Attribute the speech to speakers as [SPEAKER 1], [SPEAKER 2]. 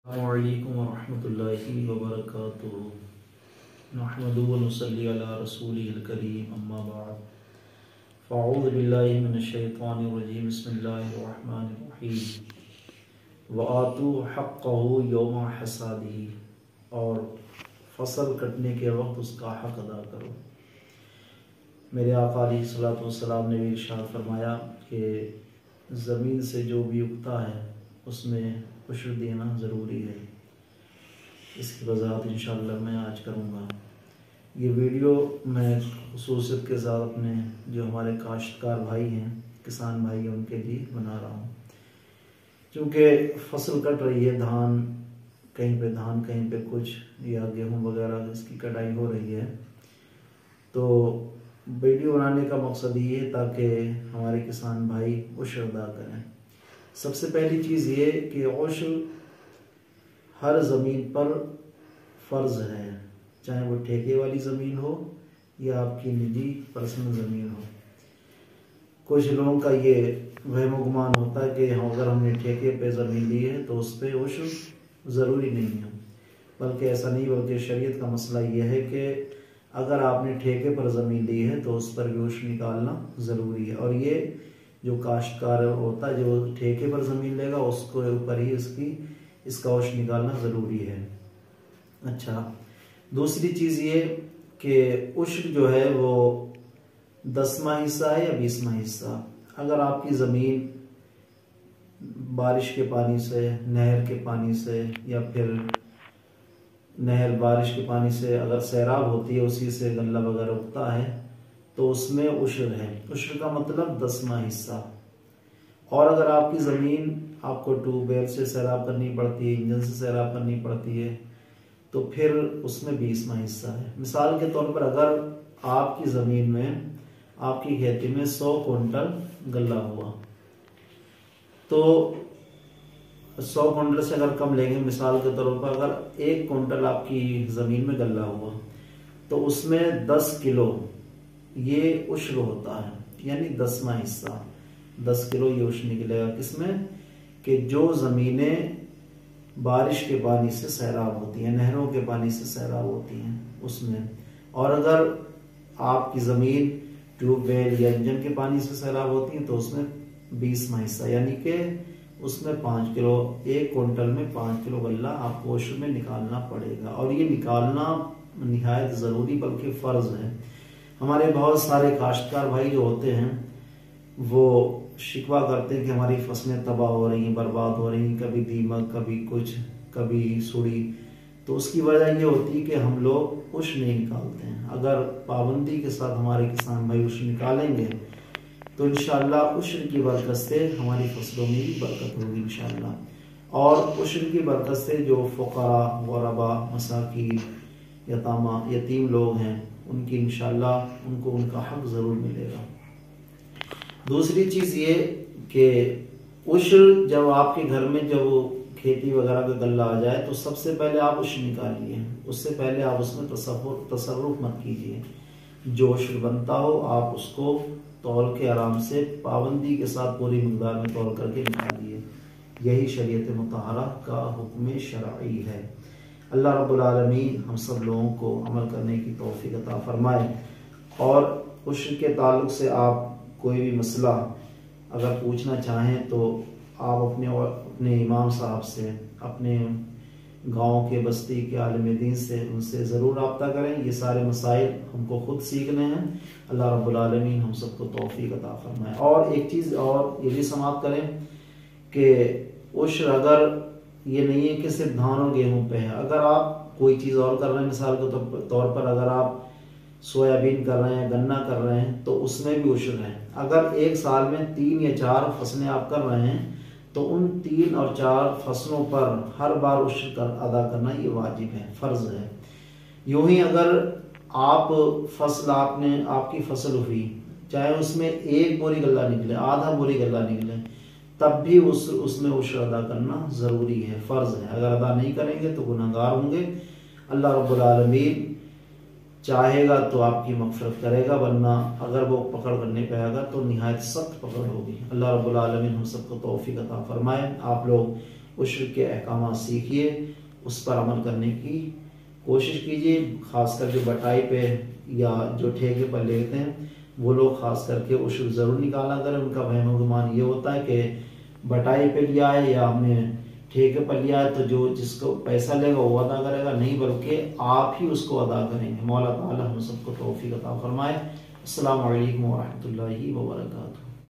[SPEAKER 1] अस्सलामुअलैकुम वरहमतुल्लाहि वबरकातुहू। नहमदुहु व नुसल्ली अला रसूलिहिल करीम, अम्मा बाद। फ़अऊज़ु बिल्लाहि मिनश्शैतानिर रजीम, बिस्मिल्लाहिर रहमानिर रहीम। व आतू हक़्क़हू यौमा हसादिही, और फसल कटने के वक्त उसका हक अदा करो। मेरे आका अलैहिस्सलातु वस्सलाम ने भी इरशाद फरमाया कि ज़मीन से जो भी उगता है उसमें उश्र देना ज़रूरी है। इसकी वज़ाहत इंशाअल्लाह मैं आज करूँगा। ये वीडियो मैं ख़ुसूसियत के साथ अपने जो हमारे काश्तकार भाई हैं, किसान भाई हैं, उनके लिए बना रहा हूँ। क्योंकि फसल कट रही है, धान कहीं पे कुछ, या गेहूँ वगैरह इसकी कटाई हो रही है, तो वीडियो बनाने का मकसद ये है ताकि हमारे किसान भाई उश्र अदा करें। सबसे पहली चीज़ ये कि उश्र हर ज़मीन पर फ़र्ज़ है, चाहे वो ठेके वाली ज़मीन हो या आपकी निजी पर्सनल ज़मीन हो। कुछ लोगों का ये वहम गुमान होता है कि अगर हमने ठेके पे ज़मीन ली है तो उस पर उश्र ज़रूरी नहीं है, बल्कि ऐसा नहीं, बल्कि शरीयत का मसला ये है कि अगर आपने ठेके पर ज़मीन ली है तो उस पर भी उश्र निकालना ज़रूरी है। और ये जो काश्तकार होता है, जो ठेके पर ज़मीन लेगा, उसको ऊपर ही इसका उश्र निकालना ज़रूरी है। अच्छा, दूसरी चीज़ ये कि उश्र जो है वो 10वां हिस्सा है या 20वां हिस्सा। अगर आपकी ज़मीन बारिश के पानी से, नहर के पानी से, या फिर बारिश के पानी से अगर सैराब होती है, उसी से गल्ला वगैरह उगता है, तो उसमें उश्र है। उश्र का मतलब 10वां हिस्सा। और अगर आपकी ज़मीन आपको ट्यूबवेल से सैराब करनी पड़ती है, इंजन से सैराब करनी पड़ती है, तो फिर उसमें 20वां हिस्सा है। मिसाल के तौर पर अगर आपकी ज़मीन में, आपकी खेती में 100 कुंटल गल्ला हुआ, तो 100 कुंटल से अगर कम लेंगे, मिसाल के तौर पर अगर 1 कुंटल आपकी ज़मीन में गल्ला हुआ, तो उसमें 10 किलो ये उश्र होता है, यानी 10वां हिस्सा। 10 किलो ये उश्र निकलेगा। किसमें? कि जो ज़मीनें बारिश के पानी से सैराब होती हैं, नहरों के पानी से सैराब होती हैं, उसमें। और अगर आपकी ज़मीन ट्यूबवेल या इंजन के पानी से सैराब होती है, तो उसमें 20वां हिस्सा, यानी कि उसमें 5 किलो, 1 कुंटल में 5 किलो गल्ला आपको उश्र में निकालना पड़ेगा। और ये निकालना निहायत ज़रूरी, बल्कि फ़र्ज़ है। हमारे बहुत सारे काश्तकार भाई जो होते हैं वो शिकवा करते हैं कि हमारी फसलें तबाह हो रही हैं, बर्बाद हो रही हैं, कभी दीमक, कभी कुछ, कभी सुड़ी। तो उसकी वजह ये होती है कि हम लोग उश्र नहीं निकालते हैं। अगर पाबंदी के साथ हमारे किसान भाई उश्र निकालेंगे तो इंशाअल्लाह उश्र की बरकत से हमारी फसलों में भी बरकत होगी इंशाअल्लाह। और उश्र की बरकत से जो फ़ुक़रा, ग़ुरबा, मसाकीन, यतीम लोग हैं, उनकी इंशाअल्लाह उनको उनका हक ज़रूर मिलेगा। दूसरी चीज़ ये कि उश्र जब आपके घर में जब खेती वगैरह का गल्ला आ जाए, तो सबसे पहले आप उश्र निकालिए। उससे पहले आप उसमें तसर्रुफ मत कीजिए। जो उश्र बनता हो आप उसको तौल के आराम से, पाबंदी के साथ पूरी मिक़दार में तौल करके निकालिए। यही शरीयत मुतहरा का हुक्म शरई है। अल्लाह रब्बुल आलमीन हम सब लोगों को अमल करने की तौफीक अता फरमाए। और उश्र के ताल्लुक़ से आप कोई भी मसला अगर पूछना चाहें तो आप अपने इमाम साहब से, अपने गांव के बस्ती के आलिम दीन से, उनसे ज़रूर रब्ता करें। ये सारे मसाइल हमको खुद सीखने हैं। अल्लाह रब्बुल आलमीन हम सबको तौफीक अता फरमाए। और एक चीज़ और ये भी समाप्त करें कि उश्र अगर ये नहीं है कि सिर्फ धान और गेहूँ पे है। अगर आप कोई चीज़ और कर रहे हैं, मिसाल के तौर पर अगर आप सोयाबीन कर रहे हैं, गन्ना कर रहे हैं, तो उसमें भी उश्र है। अगर एक साल में 3 या 4 फसलें आप कर रहे हैं, तो उन 3 और 4 फसलों पर हर बार उश्र अदा करना ये वाजिब है, फ़र्ज़ है। यूँ ही अगर आपकी फसल हुई, चाहे उसमें 1 बोरी गल्ला निकले, आधा बोरी गल्ला निकले, तब भी उसमें उश्र अदा करना ज़रूरी है, फ़र्ज़ है। अगर अदा नहीं करेंगे तो गुनहगार होंगे। अल्लाह रब्बुल आलमीन चाहेगा तो आपकी मग़फ़िरत करेगा, वरना अगर वो पकड़ करने पे आएगा तो निहायत सख्त पकड़ होगी। अल्लाह रब्बुल आलमीन हम सबको तौफीक अता फरमाए। आप लोग उश्र के अहकाम सीखिए, उस पर अमल करने की कोशिश कीजिए। खासकर जो बटाई पे या जो ठेके पर लेते हैं वो लोग खास करके उश्र ज़रूर निकाला करें। उनका वहम गुमान ये होता है कि बटाई पे लिया है या हमने ठेके पर लिया है तो जो जिसको पैसा लेगा वो अदा करेगा, नहीं बल्कि आप ही उसको अदा करेंगे। मौला ताला हम सबको तौफीक अता फरमाए। अस्सलामु अलैकुम व रहमतुल्लाहि व बरकातुहू।